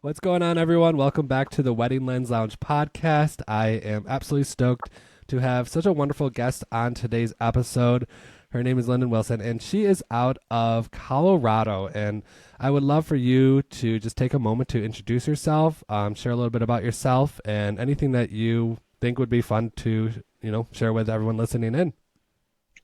What's going on, everyone? Welcome back to the Wedding Lens Lounge podcast. I am absolutely stoked to have such a wonderful guest on today's episode. Her name is Lindon Wilson, and she is out of Colorado. And I would love for you to just take a moment to introduce yourself, share a little bit about yourself, and anything that you think would be fun to, share with everyone listening in.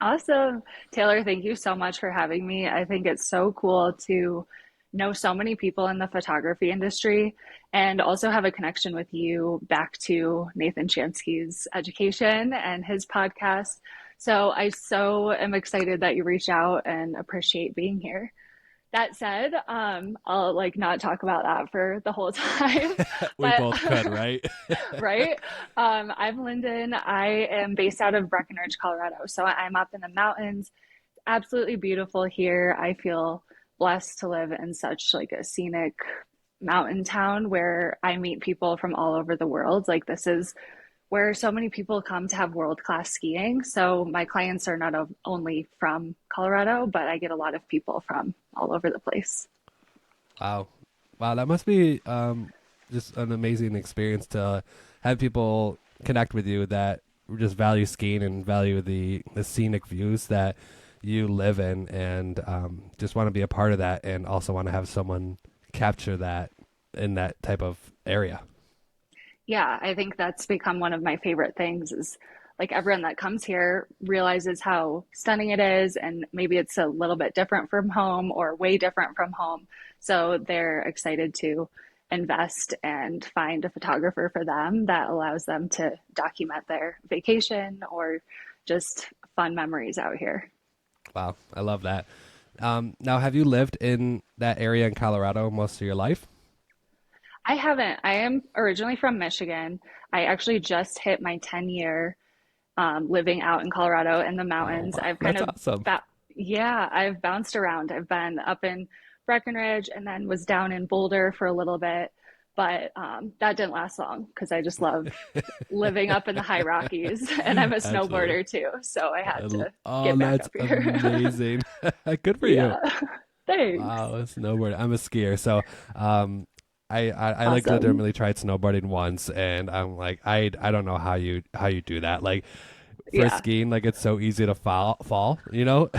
Awesome. Taylor, thank you so much for having me. I think it's so cool to know so many people in the photography industry and also have a connection with you back to Nathan Chansky's education and his podcast. So I so am excited that you reached out and appreciate being here. That said, I'll like not talk about that for the whole time, We but both could, right? right? I'm Linden. I am based out of Breckenridge, Colorado. So I'm up in the mountains. Absolutely beautiful here. I feel blessed to live in such like a scenic mountain town where I meet people from all over the world. Like this is where so many people come to have world-class skiing. So my clients are not only from Colorado, but I get a lot of people from all over the place. Wow. Wow, that must be just an amazing experience to have people connect with you that just value skiing and value the scenic views that you live in and just want to be a part of that and also want to have someone capture that in that type of area. Yeah, I think that's become one of my favorite things is like everyone that comes here realizes how stunning it is and maybe it's a little bit different from home or way different from home. So they're excited to invest and find a photographer for them that allows them to document their vacation or just fun memories out here. Wow, I love that. Now, have you lived in that area in Colorado most of your life? I haven't. I am originally from Michigan. I actually just hit my 10-year living out in Colorado in the Oh, mountains. wow, I've kind that's of, awesome. yeah, I've bounced around. I've been up in Breckenridge and then was down in Boulder for a little bit, but that didn't last long because I just love living up in the high Rockies and I'm a Absolutely. snowboarder too. So I had to Oh, get back that's up here. amazing. Good for you. Yeah, thanks. Wow, a snowboard. I'm a skier, so um, I like Awesome. legitimately tried snowboarding once, and I'm like, I don't know how you do that. Like for Yeah, skiing, like it's so easy to fall. I don't know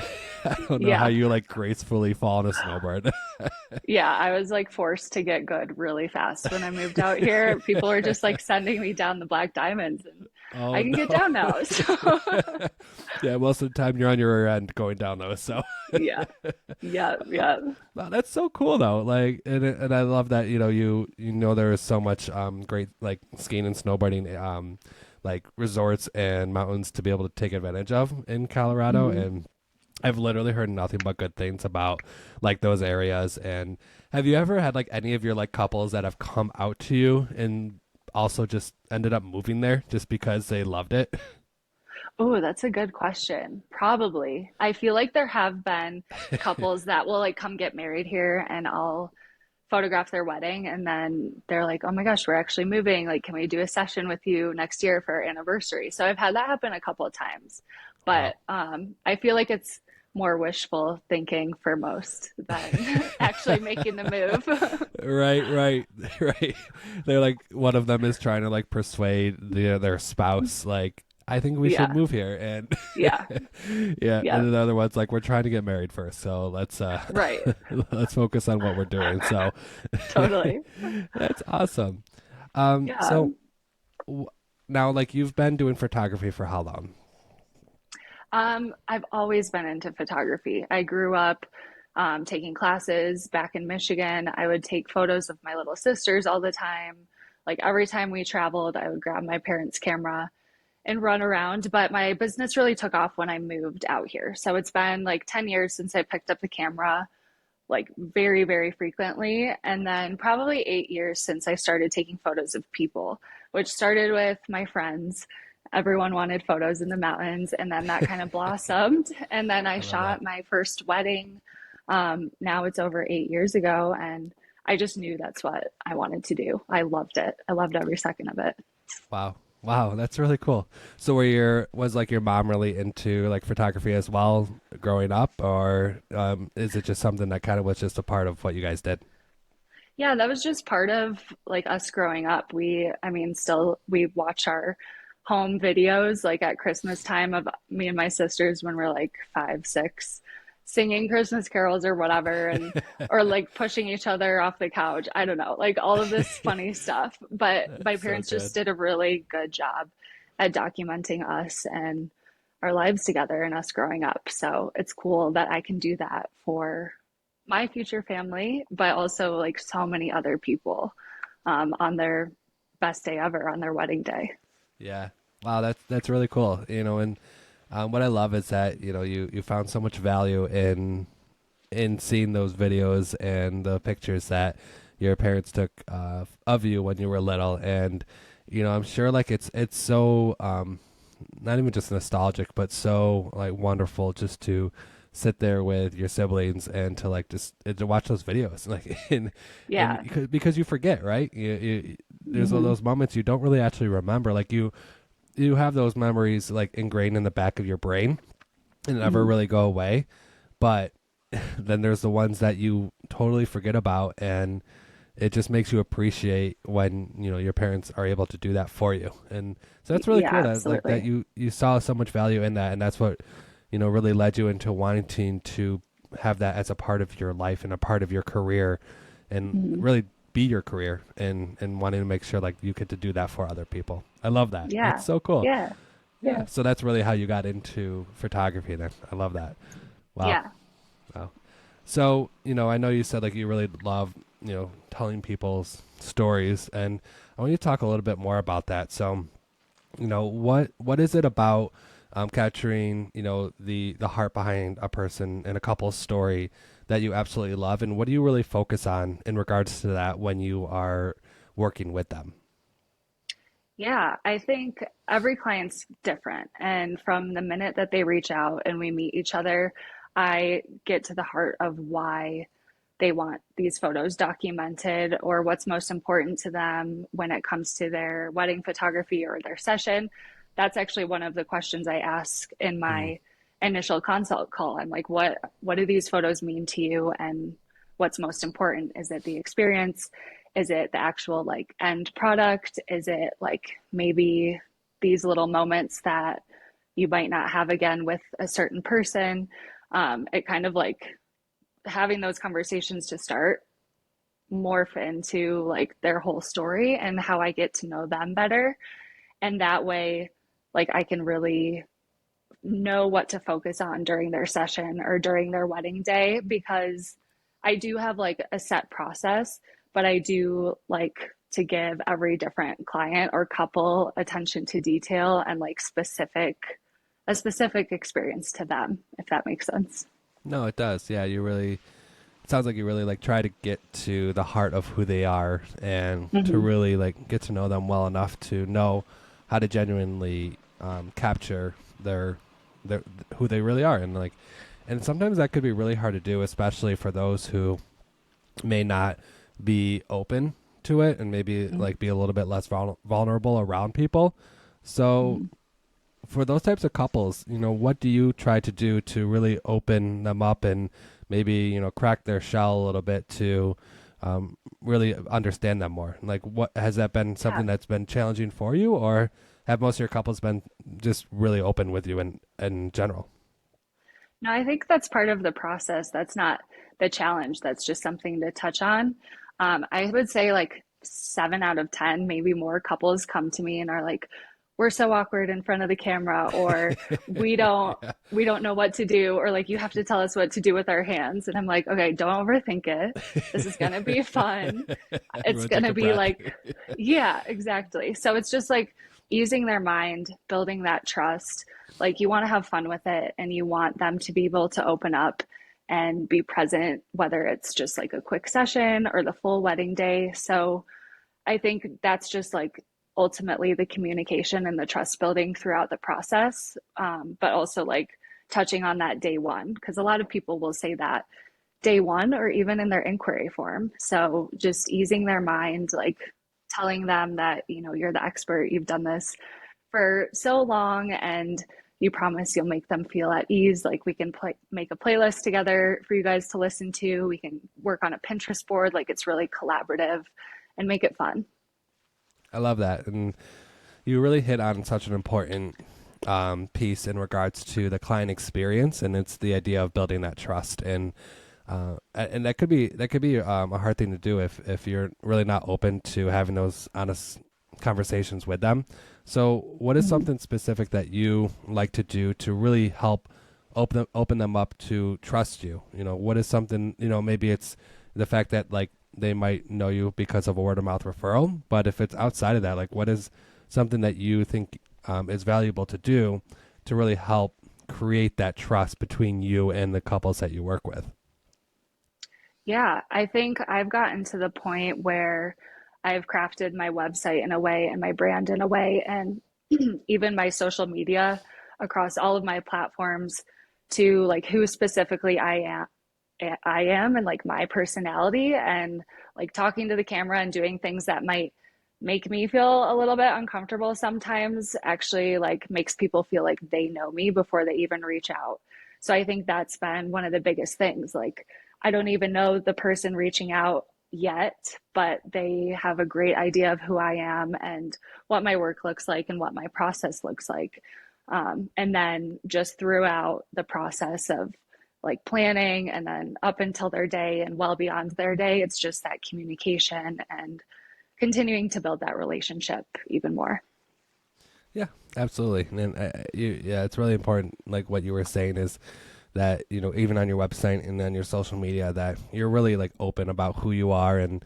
how yeah. you like gracefully fall on a snowboard. Yeah, I was like forced to get good really fast when I moved out here. People were just like sending me down the black diamonds and I Oh can get no. down now. So Yeah, most of the time you're on your rear end going down those. So yeah, yeah, yeah. wow, that's so cool though. Like, and I love that you know there is so much great like skiing and snowboarding like resorts and mountains to be able to take advantage of in Colorado. Hmm. And I've literally heard nothing but good things about like those areas. And have you ever had like any of your like couples that have come out to you and also just ended up moving there just because they loved it? Oh, that's a good question. Probably. I feel like there have been couples that will like come get married here and I'll photograph their wedding and then they're like, "Oh my gosh, we're actually moving. Like, can we do a session with you next year for our anniversary?" So I've had that happen a couple of times. Wow. But I feel like it's more wishful thinking for most than actually making the move. Right, right, right. They're like one of them is trying to like persuade their spouse like I think we should Yeah. move here and Yeah. yeah, Yeah. and the other one's like we're trying to get married first. So let's Right. let's focus on what we're doing. So Totally. that's awesome. Yeah. So w- now like you've been doing photography for how long? I've always been into photography. I grew up taking classes back in Michigan. I would take photos of my little sisters all the time. Like every time we traveled, I would grab my parents' camera and run around. But my business really took off when I moved out here. So it's been like 10 years since I picked up the camera, like very, very frequently. And then probably 8 years since I started taking photos of people, which started with my friends. Everyone wanted photos in the mountains, and then that kind of blossomed. And then I I love that. shot my first wedding. Now it's over 8 years ago, and I just knew that's what I wanted to do. I loved it. I loved every second of it. Wow. Wow, that's really cool. So was like your mom really into like photography as well growing up or is it just something that kind of was just a part of what you guys did? Yeah, that was just part of like us growing up. I mean, still we watch our home videos like at Christmas time of me and my sisters when we're like 5, 6, singing Christmas carols or whatever, and or like pushing each other off the couch. I don't know, like all of this funny stuff. But my That's so parents just good. did a really good job at documenting us and our lives together and us growing up. So it's cool that I can do that for my future family, but also like so many other people on their best day ever, on their wedding day. Yeah. Wow, that's really cool. And what I love is that you found so much value in seeing those videos and the pictures that your parents took of you when you were little, and I'm sure like it's so not even just nostalgic, but so like wonderful just to sit there with your siblings and to like just to watch those videos like and Yeah. because you forget, right? There's all Hmm. those moments you don't really actually remember, like you have those memories like ingrained in the back of your brain and never Hmm. really go away, but then there's the ones that you totally forget about, and it just makes you appreciate when your parents are able to do that for you. And so that's really Yeah, cool that like that absolutely. you saw so much value in that, and that's what really led you into wanting to have that as a part of your life and a part of your career, and Hmm. really be your career, and wanting to make sure like you get to do that for other people. I love that. That's Yeah. so cool. Yeah. Yeah, so that's really how you got into photography then. I love that. Wow. Yeah. Wow. So, I know you said like you really love, telling people's stories, and I want you to talk a little bit more about that. So, what is it about capturing, the heart behind a person and a couple's story that you absolutely love, and what do you really focus on in regards to that when you are working with them? Yeah. I think every client's different. And from the minute that they reach out and we meet each other, I get to the heart of why they want these photos documented or what's most important to them when it comes to their wedding photography or their session. That's actually one of the questions I ask in Mm, my initial consult call. I'm like, what do these photos mean to you and what's most important? Is it the experience? Is it the actual like end product? Is it like maybe these little moments that you might not have again with a certain person? It kind of like having those conversations to start morph into like their whole story and how I get to know them better. And that way, like I can really know what to focus on during their session or during their wedding day because I do have like a set process, but I do like to give every different client or couple attention to detail and like a specific experience to them, if that makes sense. no, it does. Yeah, it sounds like you really like try to get to the heart of who they are and to Mm-hmm. really like get to know them well enough to know how to genuinely capture their who they really are, and sometimes that could be really hard to do, especially for those who may not be open to it and maybe like be a little bit less vulnerable around people. So Mm-hmm. for those types of couples, what do you try to do to really open them up and maybe, crack their shell a little bit to really understand them more? Like, what has that been Yeah. something that's been challenging for you, or have most of your couples been just really open with you in general? No, I think that's part of the process. That's not the challenge. That's just something to touch on. I would say like 7 out of 10, maybe more couples come to me and are like, we're so awkward in front of the camera, or we don't Yeah, we don't know what to do, or like you have to tell us what to do with our hands. And I'm like, okay, don't overthink it. This is gonna be fun. It's everyone take gonna a be breath. like, yeah, exactly. So it's just like easing their mind, building that trust. Like you want to have fun with it and you want them to be able to open up and be present, whether it's just like a quick session or the full wedding day. So I think that's just like ultimately the communication and the trust building throughout the process, but also like touching on that day one, because a lot of people will say that day one or even in their inquiry form. So just easing their mind, like telling them that, you're the expert, you've done this for so long and you promise you'll make them feel at ease. Like we can make a playlist together for you guys to listen to. We can work on a Pinterest board. Like it's really collaborative and make it fun. I love that. And you really hit on such an important piece in regards to the client experience, and it's the idea of building that trust. And that could be a hard thing to do if you're really not open to having those honest conversations with them. So what is something specific that you like to do to really help open them up to trust you? What is something, maybe it's the fact that like they might know you because of a word of mouth referral, but if it's outside of that, like what is something that you think is valuable to do to really help create that trust between you and the couples that you work with? Yeah, I think I've gotten to the point where I've crafted my website in a way and my brand in a way, and even my social media across all of my platforms to like who specifically I am and like my personality, and like talking to the camera and doing things that might make me feel a little bit uncomfortable sometimes actually like makes people feel like they know me before they even reach out. So I think that's been one of the biggest things. Like I don't even know the person reaching out yet, but they have a great idea of who I am and what my work looks like and what my process looks like. And then just throughout the process of like planning and then up until their day and well beyond their day, it's just that communication and continuing to build that relationship even more. Yeah, absolutely. And yeah, it's really important. Like what you were saying is that, even on your website and on your social media, that you're really like open about who you are and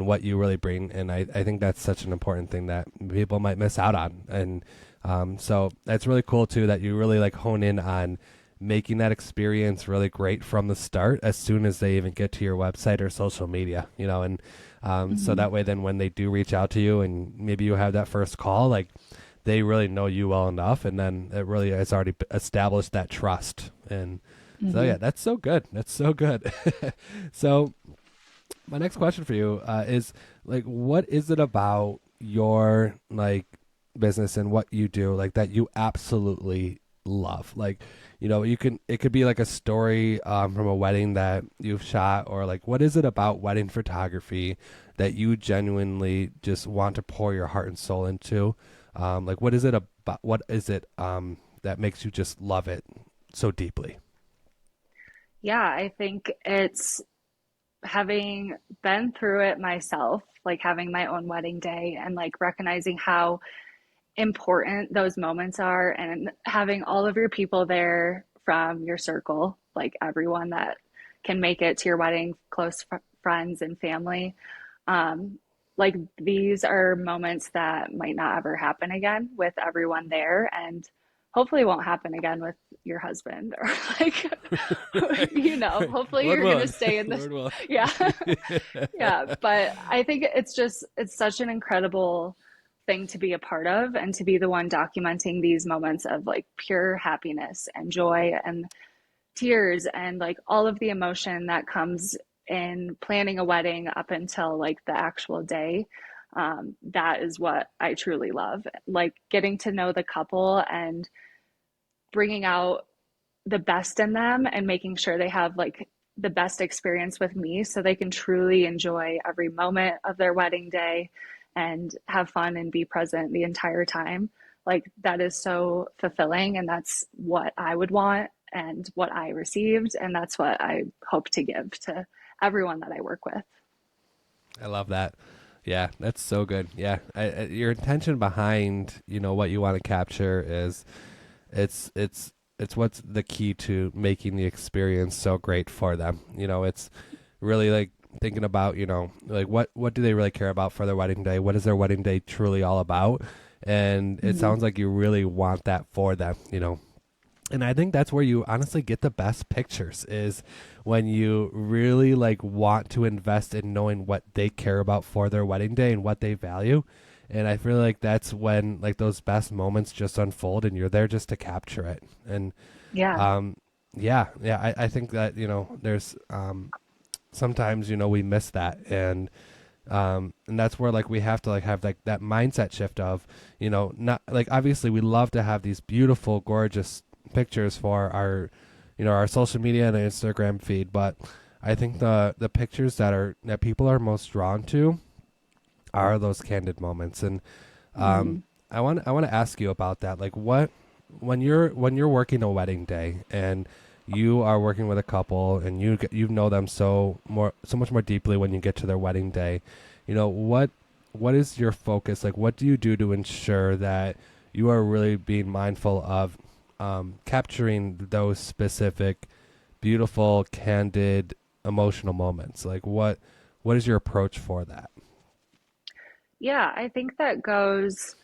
what you really bring. And I think that's such an important thing that people might miss out on. And so that's really cool too, that you really like hone in on making that experience really great from the start as soon as they even get to your website or social media, and so that way then when they do reach out to you and maybe you have that first call, like they really know you well enough, and then it really has already established that trust. And so yeah, that's so good. That's so good. So my next question for you is like, what is it about your like business and what you do like that you absolutely love? Like, it could be like a story from a wedding that you've shot, or like, what is it about wedding photography that you genuinely just want to pour your heart and soul into? Like, what is it about? What is it that makes you just love it so deeply? Yeah, I think it's having been through it myself, like having my own wedding day and like recognizing how important those moments are and having all of your people there from your circle, like everyone that can make it to your wedding, close friends and family. Um, like these are moments that might not ever happen again with everyone there, and hopefully won't happen again with your husband or like Right, right. hopefully Lord you're going to willing. stay in this. Lord willing. Yeah. Yeah, but I think it's such an incredible thing to be a part of and to be the one documenting these moments of like pure happiness and joy and tears and like all of the emotion that comes in planning a wedding up until like the actual day. That is what I truly love. Like getting to know the couple and bringing out the best in them and making sure they have like the best experience with me so they can truly enjoy every moment of their wedding day and have fun and be present the entire time. Like that is so fulfilling, and that's what I would want and what I received, and that's what I hope to give to everyone that I work with. I love that. Yeah, that's so good. Yeah, your intention behind what you want to capture is it's what's the key to making the experience so great for them. It's really like thinking about like what do they really care about for their wedding day? What is their wedding day truly all about? And it Mm-hmm. sounds like you really want that for them. And I think that's where you honestly get the best pictures is when you really like want to invest in knowing what they care about for their wedding day and what they value. And I feel like that's when like those best moments just unfold and you're there just to capture it. And Yeah. um yeah, I think that, there's sometimes, we miss that. And And that's where like we have to like have like that mindset shift of, not like, obviously we love to have these beautiful, gorgeous pictures for our, our social media and our Instagram feed, but I think the pictures that people are most drawn to are those candid moments. And Hmm. I want to ask you about that. Like, when you're working a wedding day and you are working with a couple and you know them so much more deeply when you get to their wedding day, what is your focus? Like, what do you do to ensure that you are really being mindful of capturing those specific, beautiful, candid, emotional moments? Like, what is your approach for that? Yeah, I think that goes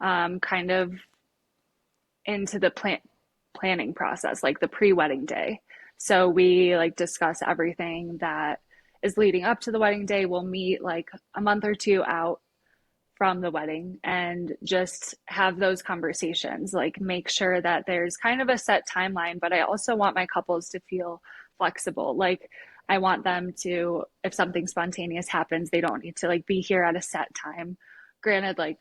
kind of into the planning process, like the pre-wedding day. So we like discuss everything that is leading up to the wedding day. We'll meet like a month or two out from the wedding and just have those conversations, like make sure that there's kind of a set timeline, but I also want my couples to feel flexible. Like I want them to, if something spontaneous happens, they don't need to like be here at a set time. Granted, like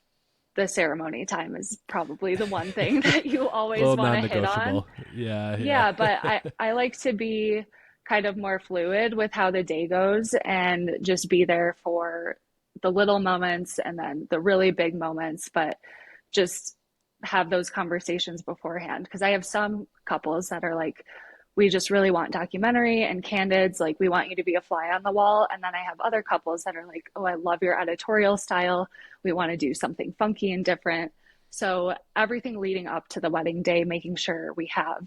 the ceremony time is probably the one thing that you A always little want to hit on. non-negotiable. Yeah, yeah. Yeah, but I like to be kind of more fluid with how the day goes and just be there for the little moments and then the really big moments, but just have those conversations beforehand. Because I have some couples that are like, we just really want documentary and candids, like we want you to be a fly on the wall. And then I have other couples that are like, oh, I love your editorial style. We want to do something funky and different. So everything leading up to the wedding day, making sure we have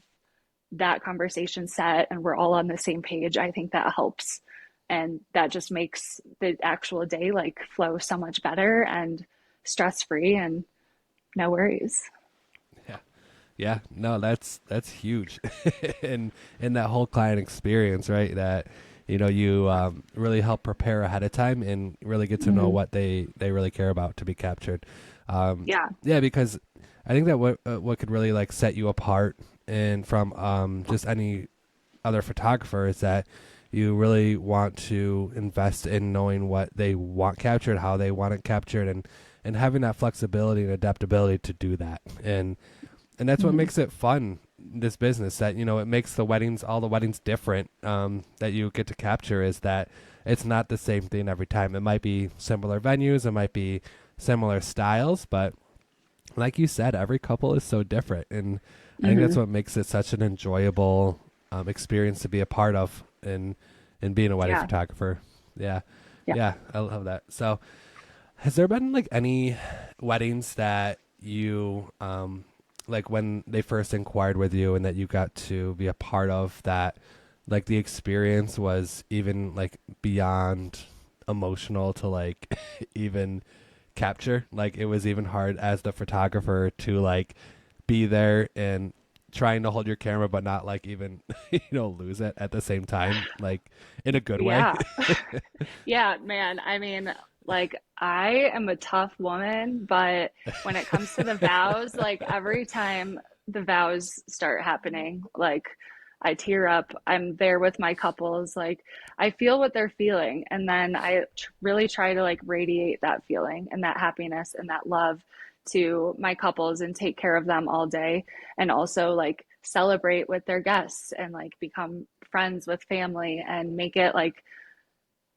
that conversation set and we're all on the same page, I think that helps. And that just makes the actual day like flow so much better and stress free and no worries. Yeah. Yeah, no, that's huge. in that whole client experience, right? That you really help prepare ahead of time and really get to know Hmm. what they really care about to be captured. Yeah. Yeah, because I think that what could really like set you apart and from just any other photographer is that you really want to invest in knowing what they want captured, how they want it captured, and having that flexibility and adaptability to do that. And that's what Hmm. makes it fun, this business, that it makes all the weddings different, that you get to capture, is that it's not the same thing every time. It might be similar venues, it might be similar styles, but like you said, every couple is so different, and I think that's Hmm. what makes it such an enjoyable experience to be a part of in being a wedding Yeah. photographer. Yeah. Yeah. Yeah, I love that. So has there been like any weddings that you like when they first inquired with you and that you got to be a part of, that like the experience was even like beyond emotional to like even capture? Like it was even hard as the photographer to like be there and trying to hold your camera but not like even lose it at the same time, like in a good way. Yeah. Yeah, man. I mean, like, I am a tough woman, but when it comes to the vows, like, every time the vows start happening, like, I tear up. I'm there with my couples. Like, I feel what they're feeling. And then I really try to, like, radiate that feeling and that happiness and that love to my couples and take care of them all day. And also, like, celebrate with their guests and, like, become friends with family and make it, like,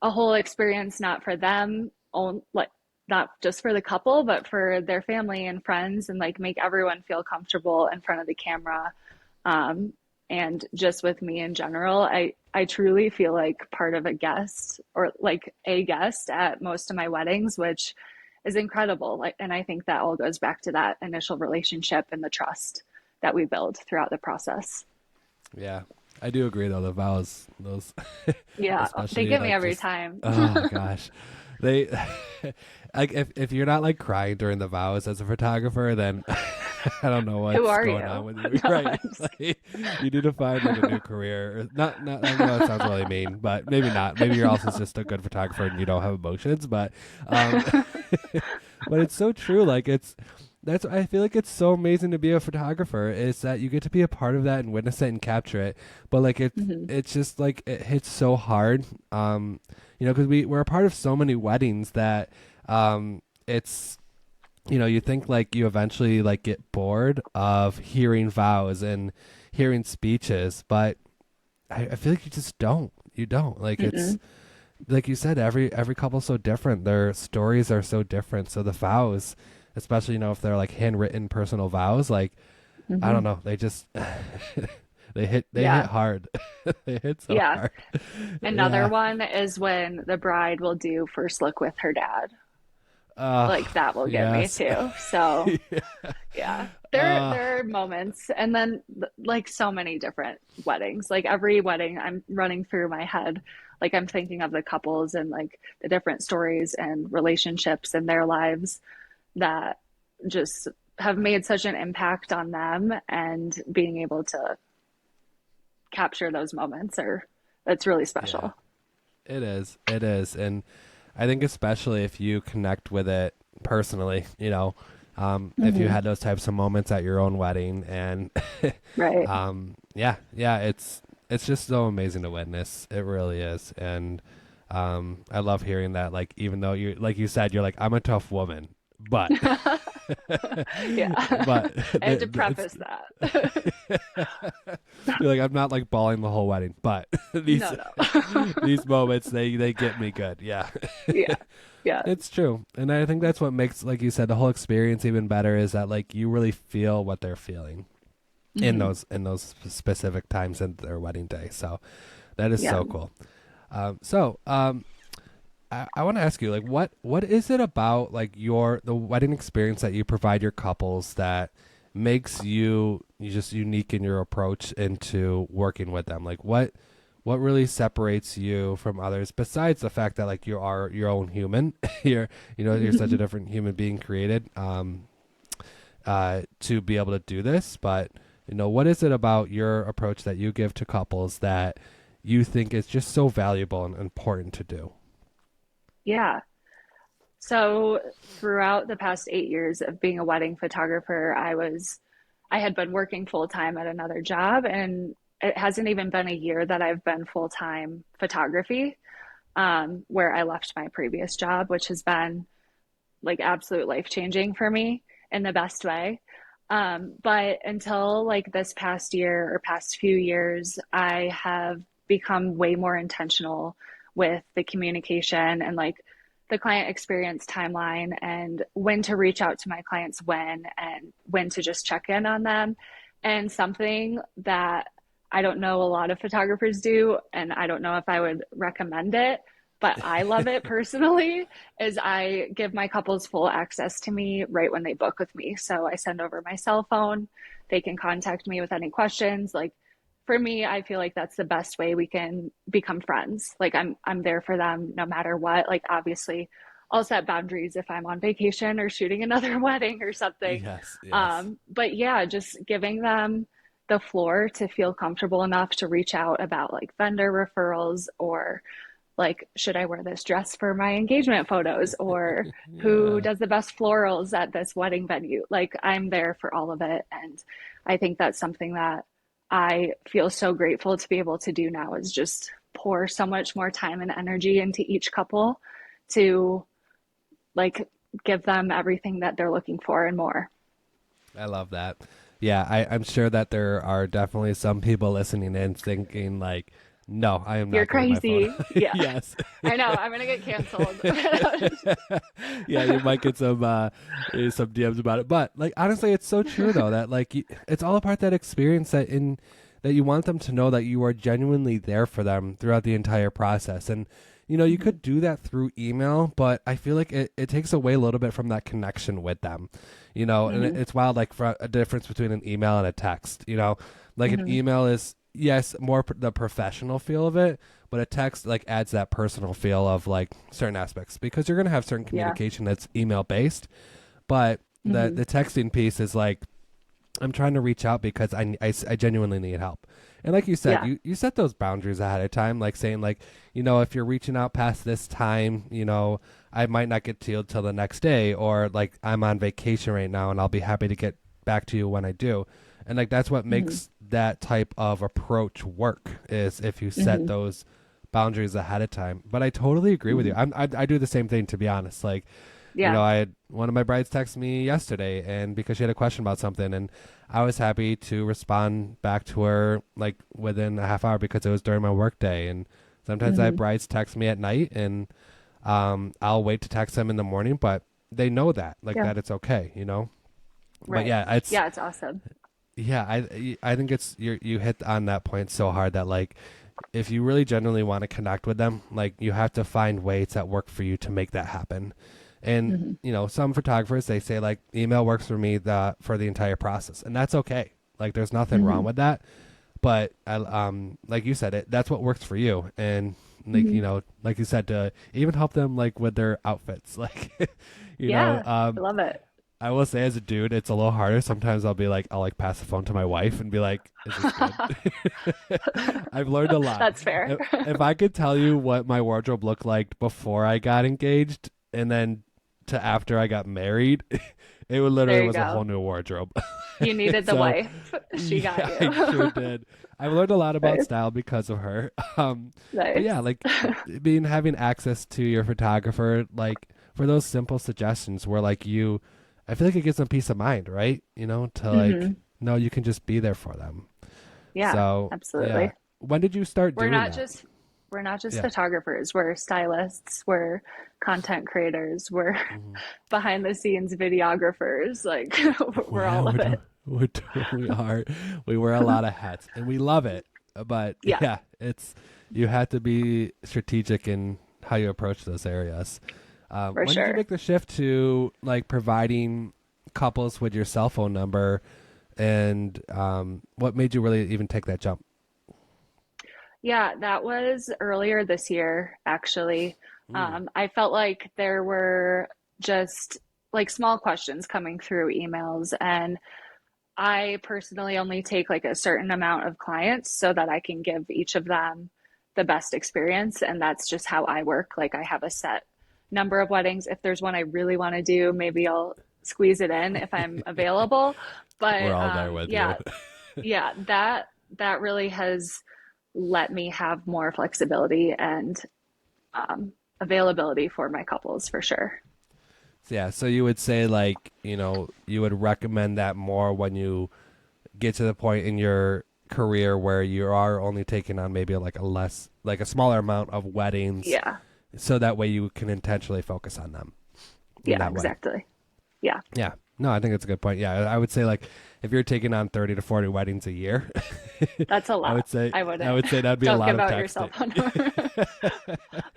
a whole experience, not for them own, like not just for the couple but for their family and friends, and like make everyone feel comfortable in front of the camera. um, and just with me in general, I truly feel like part of a guest, or like a guest at most of my weddings, which is incredible. Like, and I think that all goes back to that initial relationship and the trust that we build throughout the process. Yeah, I do agree though. The vows, those, Yeah, they especially get me like every just, time. oh gosh, they like if you're not like crying during the vows as a photographer, then I don't know Who what's are going on you? with you. No, Right? I'm just Like you need to find like a new career. Or not. I know it sounds really mean, but maybe not. Maybe you're also no. just a good photographer and you don't have emotions. But um, but it's so true. Like That's I feel like it's so amazing to be a photographer is that you get to be a part of that and witness it and capture it. But like Hmm. it's just like it hits so hard. Because we're a part of so many weddings that it's you think like you eventually like get bored of hearing vows and hearing speeches, but I feel like you just don't. You don't. Like it's Mm-mm. like you said, every couple's so different. Their stories are so different. So the vows, especially if they're like handwritten personal vows, like I don't Hmm. know, they just they hit Yeah. hard. They hit so Yeah. hard. Another Yeah. one is when the bride will do first look with her dad. Like Uh that will get me yes. too. So Yeah. yeah, Uh there are moments, and then like so many different weddings. Like every wedding, I'm running through my head. Like I'm thinking of the couples and like the different stories and relationships in their lives that just have made such an impact on them, and being able to capture those moments are that's really yeah. special. It is. It is. And I think especially if you connect with it personally, if you Hmm. had those types of moments at your own wedding, and Right. yeah, it's just so amazing to witness. It really is, and I love hearing that. Like, even though you, like you said, you're like, I'm a tough woman, but Yeah. but I had to it's preface that. you're like, I'm not like bawling the whole wedding, but these No, no. these moments they get me good. Yeah. Yeah. Yeah. It's true. And I think that's what makes, like you said, the whole experience even better is that like you really feel what they're feeling in Hmm. those specific times in their wedding day. So that is Yeah. so cool. I want to ask you, like, what is it about like the wedding experience that you provide your couples that makes you just unique in your approach into working with them? Like what really separates you from others besides the fact that like you are your own human? You're such a different human being created to be able to do this. But what is it about your approach that you give to couples that you think is just so valuable and important to do? Yeah. So throughout the past 8 years of being a wedding photographer, I had been working full time at another job, and it hasn't even been a year that I've been full time photography, where I left my previous job, which has been like absolute life changing for me in the best way. But until like this past year or past few years, I have become way more intentional with the communication and like the client experience timeline, and when to reach out to my clients and when to just check in on them. And something that I don't know a lot of photographers do, and I don't know if I would recommend it, but I love it personally, is I give my couples full access to me right when they book with me. So I send over my cell phone. They can contact me with any questions. Like for me, I feel like that's the best way we can become friends. Like I'm there for them no matter what. Like obviously I'll set boundaries if I'm on vacation or shooting another wedding or something. Yes, yes. But yeah, just giving them the floor to feel comfortable enough to reach out about like vendor referrals, or like, should I wear this dress for my engagement photos? Or who Yeah. does the best florals at this wedding venue? Like, I'm there for all of it. And I think that's something that I feel so grateful to be able to do now, is just pour so much more time and energy into each couple to like give them everything that they're looking for and more. I love that. Yeah, I'm sure that there are definitely some people listening in thinking like, no, I am You're not giving my phone. crazy. Yeah. Yes. I know. I'm going to get canceled. Yeah, you might get some DMs about it, but like honestly, it's so true though that like it's all about that experience that you want them to know that you are genuinely there for them throughout the entire process. And you Mhm. could do that through email, but I feel like it takes away a little bit from that connection with them. And Mhm. it's wild, like for a difference between an email and a text. Like an Mhm. email is, yes, more the professional feel of it, but a text like adds that personal feel of like certain aspects, because you're going to have certain Yeah. communication that's email based, but the Mhm. the texting piece is like, I'm trying to reach out because I genuinely need help. And like you said, Yeah. you set those boundaries ahead of time, like saying like, if you're reaching out past this time, I might not get to you till the next day, or like I'm on vacation right now and I'll be happy to get back to you when I do. And like that's what Hmm. makes that type of approach work is if you set Hmm. those boundaries ahead of time. But I totally agree with you. Hmm. I do the same thing, to be honest. Like, Yeah. I had one of my brides text me yesterday, and because she had a question about something, and I was happy to respond back to her like within a half hour because it was during my work day. And sometimes I have Hmm. brides text me at night, and I'll wait to text them in the morning, but they know that like Yeah. that it's okay. But Right. yeah, it's Yeah, it's awesome. yeah, I think it's you hit on that point so hard that like if you really genuinely want to connect with them, like you have to find ways that work for you to make that happen. And Hmm. some photographers they say like email works for me for the entire process, and that's okay. Like there's nothing wrong Hmm. with that. But I like you said that's what works for you, and like Hmm. like you said to even help them like with their outfits, like you know Yeah, I um love it. I will say as a dude, it's a little harder. Sometimes I'll like pass the phone to my wife and be like, "Is this good?" I've learned a lot. That's fair. If I could tell you what my wardrobe looked like before I got engaged and then to after I got married, it would literally There you was a whole go. new wardrobe. You needed the So wife. She got yeah, you. I sure did. I've learned a lot about Nice. style because of her. But yeah, Nice. like being having access to your photographer, like for those simple suggestions where like I feel like it gives them peace of mind, right? To like Hmm. know you can just be there for them. Yeah, So yeah, absolutely. when did you start We're doing not that? just we're not just Yeah. photographers, we're stylists, we're content creators, we're Mhm. behind the scenes videographers, like we're Yeah, all of it. we are we wear a lot of hats and we love it. But Yeah, yeah, it's you have to be strategic in how you approach those areas. for When did you sure. make the shift to like providing couples with your cell phone number, and what made you really even take that jump? Yeah, that was earlier this year, actually. Mm. I felt like there were just like small questions coming through emails, and I personally only take like a certain amount of clients so that I can give each of them the best experience. And that's just how I work. Like I have a set number of weddings. If there's one I really want to do, maybe I'll squeeze it in if I'm available. We're But all there with you. yeah, that really has let me have more flexibility and um, availability for my couples for sure. Yeah, so you would say like, you would recommend that more when you get to the point in your career where you are only taking on maybe like a smaller amount of weddings, Yeah, so that way you can intentionally focus on them in yeah, that way. exactly. Yeah, Yeah. No, I think it's a good point. Yeah, I would say like if you're taking on 30 to 40 weddings a year, that's a I lot. would say I I wouldn't. would say that'd be a Don't lot give of out your texting. cell phone number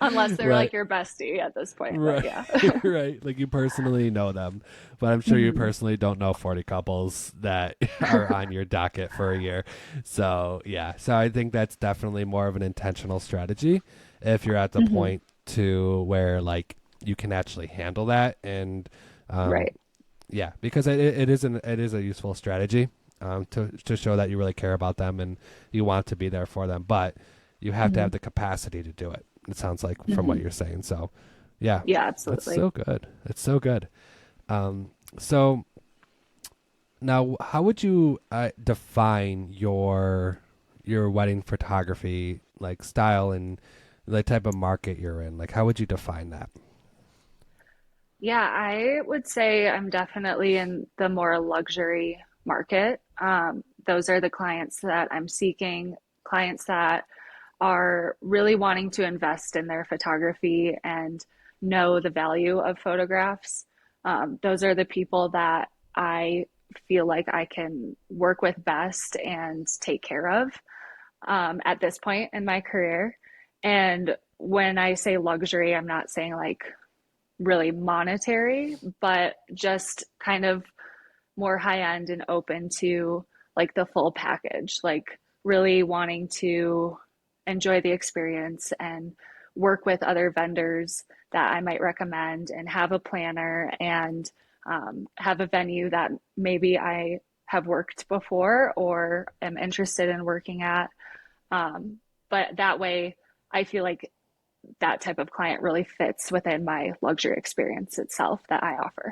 unless they're Right. like your bestie at this point. But Right. yeah. Right. Like you personally know them, but I'm sure you Hmm. personally don't know 40 couples that are on your docket for a year. So, yeah. So I think that's definitely more of an intentional strategy if you're at the Hmm. point to where like you can actually handle that. And um Right. yeah, because it is a useful strategy to show that you really care about them and you want to be there for them, but you have to Hmm. have the capacity to do it. It sounds like from what Hmm. you're saying. So, yeah, Yeah, that's absolutely. so good. It's so good. So now, how would you define your wedding photography like style and the type of market you're in? Like, how would you define that? Yeah, I would say I'm definitely in the more luxury market. Those are the clients that I'm seeking, clients that are really wanting to invest in their photography and know the value of photographs. Those are the people that I feel like I can work with best and take care of at this point in my career. And when I say luxury, I'm not saying like really monetary, but just kind of more high end and open to like the full package, like really wanting to enjoy the experience and work with other vendors that I might recommend and have a planner and have a venue that maybe I have worked before or am interested in working at. Um, but that way, I feel like that type of client really fits within my luxury experience itself that I offer.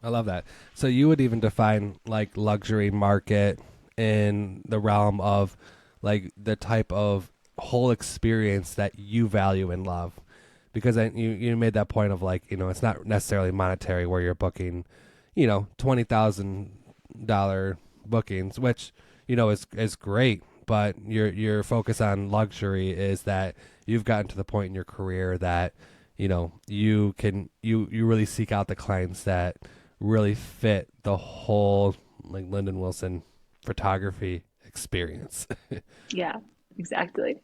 I love that. So you would even define like luxury market in the realm of like the type of whole experience that you value and love. Because you made that point of like, it's not necessarily monetary where you're booking, $20,000 bookings, which, is great. But your focus on luxury is that you've gotten to the point in your career that, you really seek out the clients that really fit the whole like Lindon Wilson photography experience. Yeah, exactly.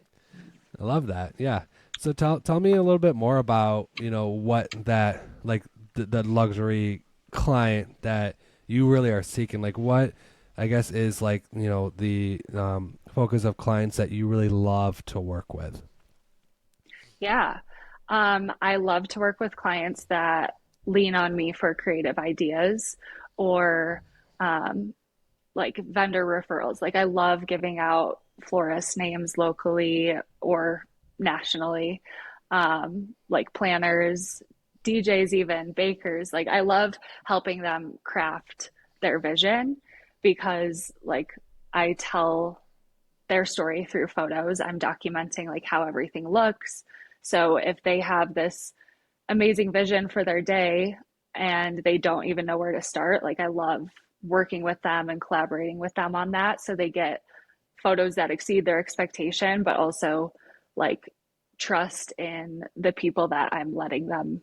I love that. Yeah. So tell me a little bit more about, what that like the luxury client that you really are seeking. Like what I guess is like, the focus of clients that you really love to work with. Yeah. I love to work with clients that lean on me for creative ideas or um, like vendor referrals. Like I love giving out florist names locally or nationally, like planners, DJs, even bakers. Like I love helping them craft their vision because like I tell their story through photos. I'm documenting like how everything looks. So if they have this amazing vision for their day and they don't even know where to start, like I love working with them and collaborating with them on that so they get photos that exceed their expectation, but also like trust in the people that I'm letting them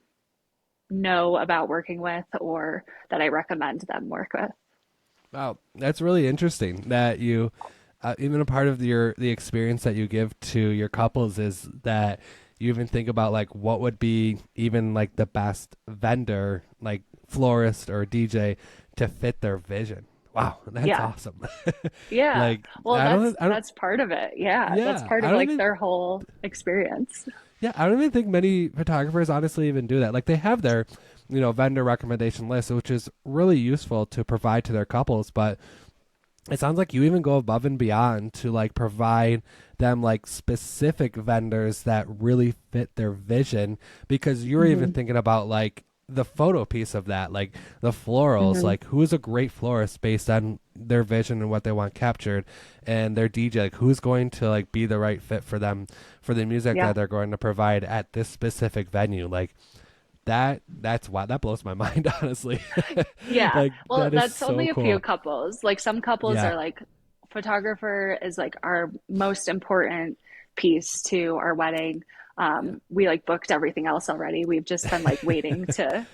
know about working with or that I recommend them work with. Wow, that's really interesting that you even a part of the experience that you give to your couples is that you even think about like what would be even like the best vendor, like florist or DJ to fit their vision. Wow, that's Yeah. awesome. Yeah. Like Well, I don't, that's part of it. Yeah. That's yeah, part I of don't like even, their whole experience. yeah, I don't even think many photographers honestly even do that. Like they have their, vendor recommendation list, which is really useful to provide to their couples, but it sounds like you even go above and beyond to like provide them like specific vendors that really fit their vision because you're even Hmm. thinking about like the photo piece of that, like the florals, Hmm. like who's a great florist based on their vision and what they want captured, and their DJ, like who's going to like be the right fit for them for the music Yeah. that they're going to provide at this specific venue. Like that's why that blows my mind, honestly. Yeah. Like Well, that is that's so only a few cool. couples. Like some couples Yeah. are like, photographer is like our most important piece to our wedding. Yeah. We like booked everything else already. We've just been like waiting to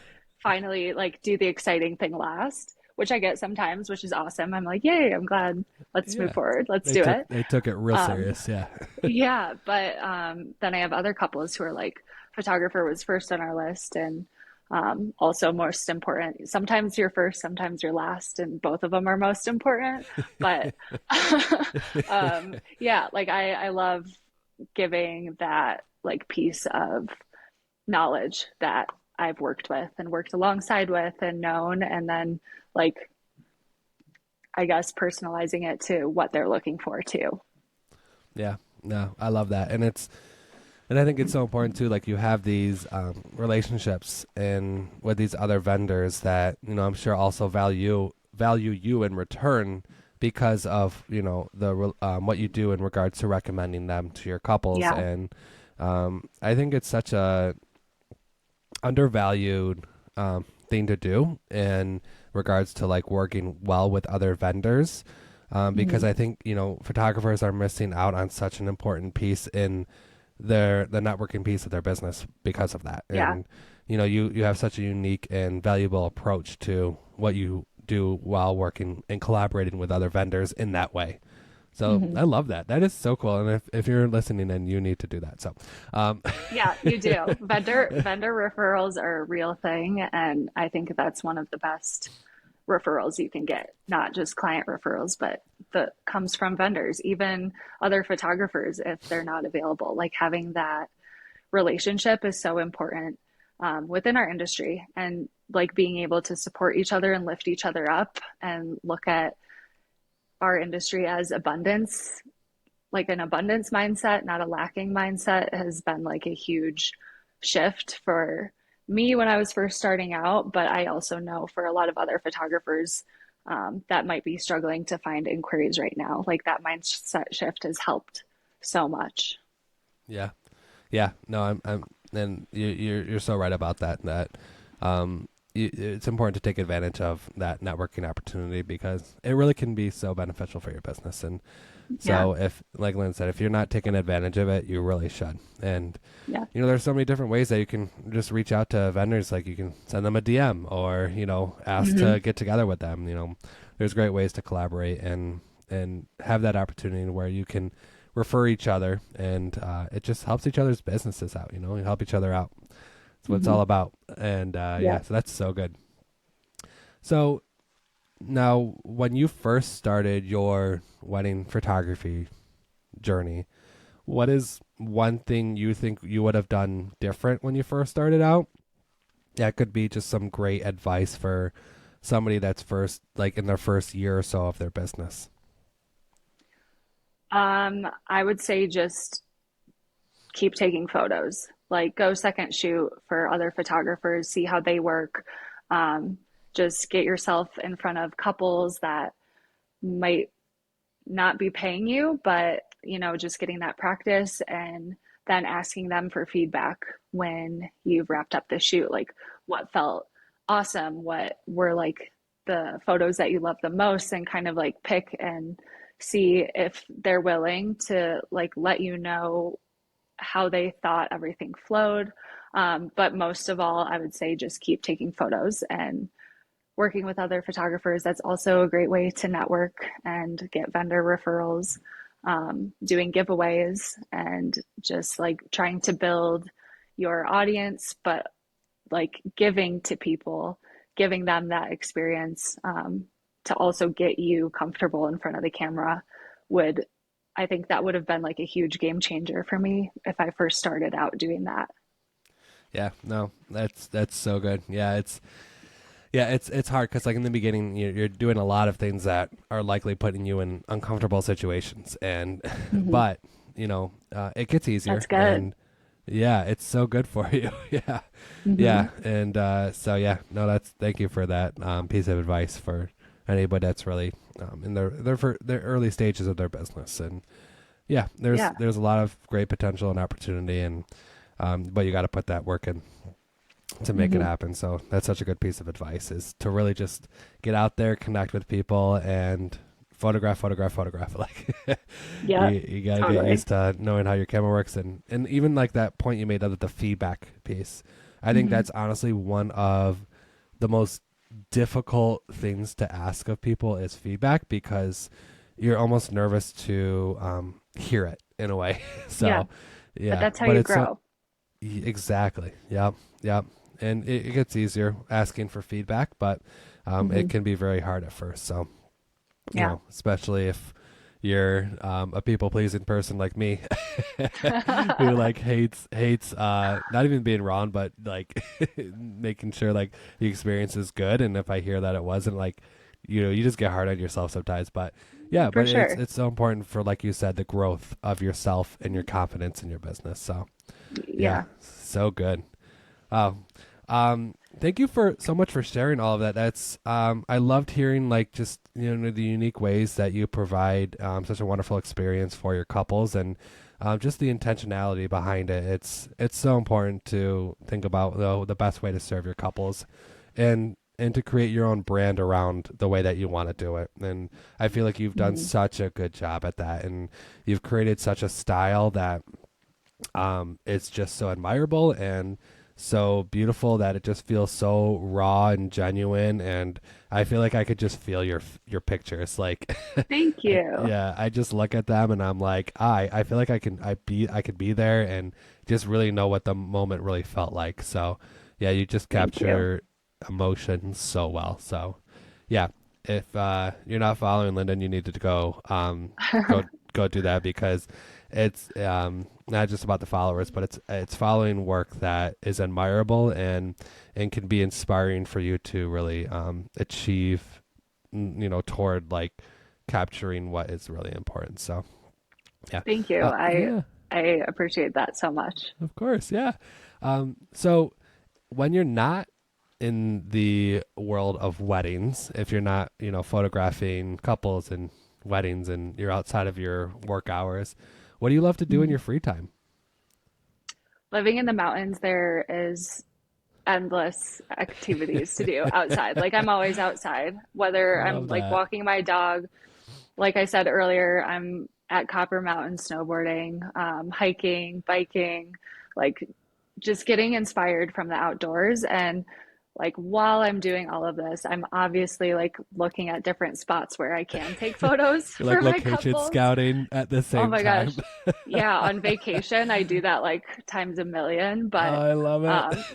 finally like do the exciting thing last, which I get sometimes, which is awesome. I'm like, yay, I'm glad. Let's move Yeah. forward. Let's do it. They took it real Um, serious. Yeah. yeah, but then I have other couples who are like, photographer was first on our list, and also most important. Sometimes you're first, sometimes you're last, and both of them are most important. But yeah, like I love giving that like piece of knowledge that I've worked with and worked alongside with and known, and then like I guess personalizing it to what they're looking for too. Yeah. No, I love that. And I think it's so important too. Like you have these relationships and with these other vendors that, I'm sure also value you in return because of, the what you do in regards to recommending them to your couples. Yeah. And I think it's such a undervalued thing to do in regards to like working well with other vendors, because Hmm. I think photographers are missing out on such an important piece in the networking piece of their business because of that. Yeah. And you have such a unique and valuable approach to what you do while working and collaborating with other vendors in that way. So Hmm. I love that. That is so cool. And if you're listening, then you need to do that. So, Yeah, you do. Vendor referrals are a real thing, and I think that's one of the best referrals you can get. Not just client referrals, but that comes from vendors, even other photographers if they're not available. Like having that relationship is so important within our industry, and like being able to support each other and lift each other up and look at our industry as abundance like an abundance mindset, not a lacking mindset, has been like a huge shift for me when I was first starting out. But I also know for a lot of other photographers that might be struggling to find inquiries right now, like that mindset shift has helped so much. Yeah. Yeah. No, and you're so right about that. That, it's important to take advantage of that networking opportunity because it really can be so beneficial for your business. And Yeah. so if, like Lynn said, if you're not taking advantage of it, you really should. And, Yeah. there's so many different ways that you can just reach out to vendors. Like you can send them a DM or, ask Hmm. to get together with them. There's great ways to collaborate and have that opportunity where you can refer each other and it just helps each other's businesses out, you help each other out. That's what it's Hmm. all about. And Yeah. so that's so good. So now, when you first started your wedding photography journey, what is one thing you think you would have done different when you first started out? That could be just some great advice for somebody that's first, like in their first year or so of their business. I would say just keep taking photos. Like go second shoot for other photographers, see how they work. Um, just get yourself in front of couples that might not be paying you, but just getting that practice and then asking them for feedback when you've wrapped up the shoot, like what felt awesome, what were like the photos that you love the most, and kind of like pick and see if they're willing to like let you know how they thought everything flowed. But most of all, I would say just keep taking photos and working with other photographers. That's also a great way to network and get vendor referrals, doing giveaways, and just like trying to build your audience, but like giving to people, giving them that experience to also get you comfortable in front of the camera would, I think that would have been like a huge game changer for me if I first started out doing that. Yeah, no, that's so good. It's hard because like in the beginning you're doing a lot of things that are likely putting you in uncomfortable situations, and Mm-hmm. but it gets easier, That's good. and yeah, it's so good for you. Yeah, Mm-hmm. yeah, and so yeah, no, that's thank you for that piece of advice for anybody that's really in their early stages of their business, and yeah, Yeah. there's a lot of great potential and opportunity, and but you got to put that work in to make it Mm-hmm. happen. So that's such a good piece of advice is to really just get out there, connect with people, and photograph, photograph, photograph. Like Yep. you got to get Totally. used to knowing how your camera works, and even like that point you made of the feedback piece. I think Mm-hmm. that's honestly one of the most difficult things to ask of people is feedback because you're almost nervous to hear it in a way. Yeah. So But yeah, that's how but you it's so grow. exactly. Yep. Yep. And it gets easier asking for feedback, but Mm-hmm. it can be very hard at first. So, Yeah. especially if you're a people pleasing person like me who like hates not even being wrong, but like making sure like the experience is good. And if I hear that it wasn't, like, you just get hard on yourself sometimes. But yeah, For but it's sure. it's so important for, like you said, the growth of yourself and your confidence in your business. So yeah, Yeah. so good. Oh, thank you for so much for sharing all of that. That's I loved hearing like just the unique ways that you provide such a wonderful experience for your couples and just the intentionality behind it. It's so important to think about though the best way to serve your couples, and to create your own brand around the way that you want to do it. And I feel like you've done Hmm. such a good job at that, and you've created such a style that it's just so admirable and so beautiful that it just feels so raw and genuine, and I feel like I could just feel your pictures like Thank you. yeah, I just look at them and I'm like I feel like I could be there and just really know what the moment really felt like. So yeah, you just Thank you. capture emotion so well. So yeah, if you're not following Linden, you need to go go do that because it's not just about the followers, but it's following work that is admirable and can be inspiring for you to really achieve, toward like capturing what is really important. So Yeah. Thank you. Yeah, I appreciate that so much. of course. Yeah. So when you're not in the world of weddings, if you're not, photographing couples and weddings and you're outside of your work hours, what do you love to do in Mhm. your free time? Living in the mountains, there is endless activities to do outside. Like I'm always outside, I whether I'm love like that. walking my dog. Like I said earlier, I'm at Copper Mountain snowboarding, hiking, biking, like just getting inspired from the outdoors. And like while I'm doing all of this, I'm obviously like looking at different spots where I can take photos You're like for my location couples. scouting at the Oh same my time. gosh. Yeah, on vacation, I do that like times a million. Oh, But I love it.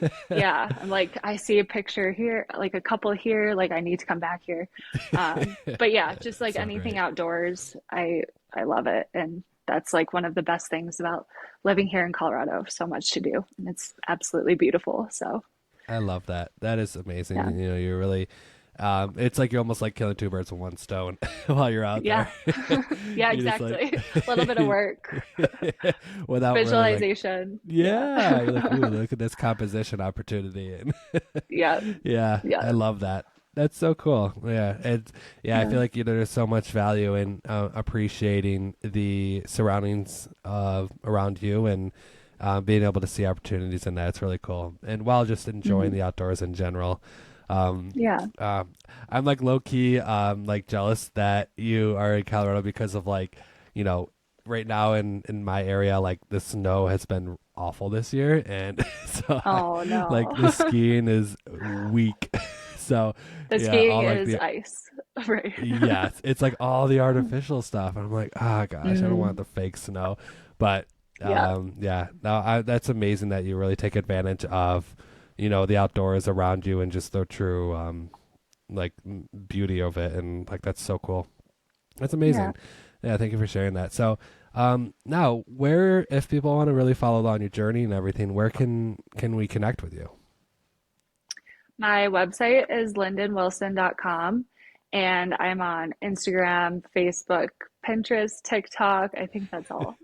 um, yeah, I'm like, I see a picture here, like a couple here, like I need to come back here. But yeah, just like So anything great. outdoors, I love it. And that's like one of the best things about living here in Colorado. So much to do, and it's absolutely beautiful. So I love that. That is amazing. yeah, You're really, it's like you're almost like killing two birds with one stone while you're out yeah, there. yeah, You're just like, exactly. A little bit of work, without really like, visualization. Yeah, yeah, you're like, ooh, look at this composition opportunity. And yeah, yeah, I yeah, love that. That's so cool. Yeah, I yeah. feel like there's so much value in appreciating the surroundings around you and being able to see opportunities in that. It's really cool. And while just enjoying Hmm. the outdoors in general, um, Yeah. I'm like low key like jealous that you are in Colorado because of like you know right now in my area like the snow has been awful this year and so Oh like no. the skiing is weak. So The yeah, skiing all like is the ice, right? yeah, it's like all the artificial stuff. And I'm like, oh gosh, I don't want Hmm. the fake snow. But Yeah. yeah, no, that's amazing that you really take advantage of, the outdoors around you and just the true like beauty of it. And like that's so cool. That's Yeah. amazing. Yeah, thank you for sharing that. So now where if people want to really follow along your journey and everything, where can we connect with you? My website is lindonwilson.com and I'm on Instagram, Facebook, Pinterest, TikTok. I think that's all.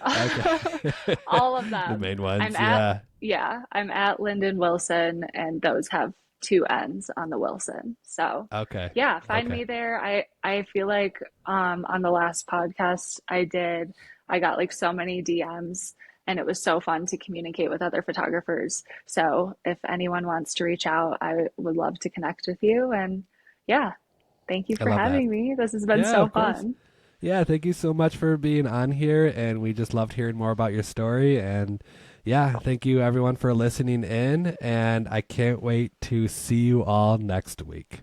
Okay. All of The them. main I'm ones, at, yeah. yeah, I'm at Lindon Wilson, and those have two N's on the Wilson. So, Okay. yeah, find Okay. me there. I feel like on the last podcast I did, I got like so many DMs, and it was so fun to communicate with other photographers. So, if anyone wants to reach out, I would love to connect with you. And yeah, thank you I for love that. having me. This has been Yeah, so of course. fun. Yeah, thank you so much for being on here. And we just loved hearing more about your story. And yeah, thank you everyone for listening in. And I can't wait to see you all next week.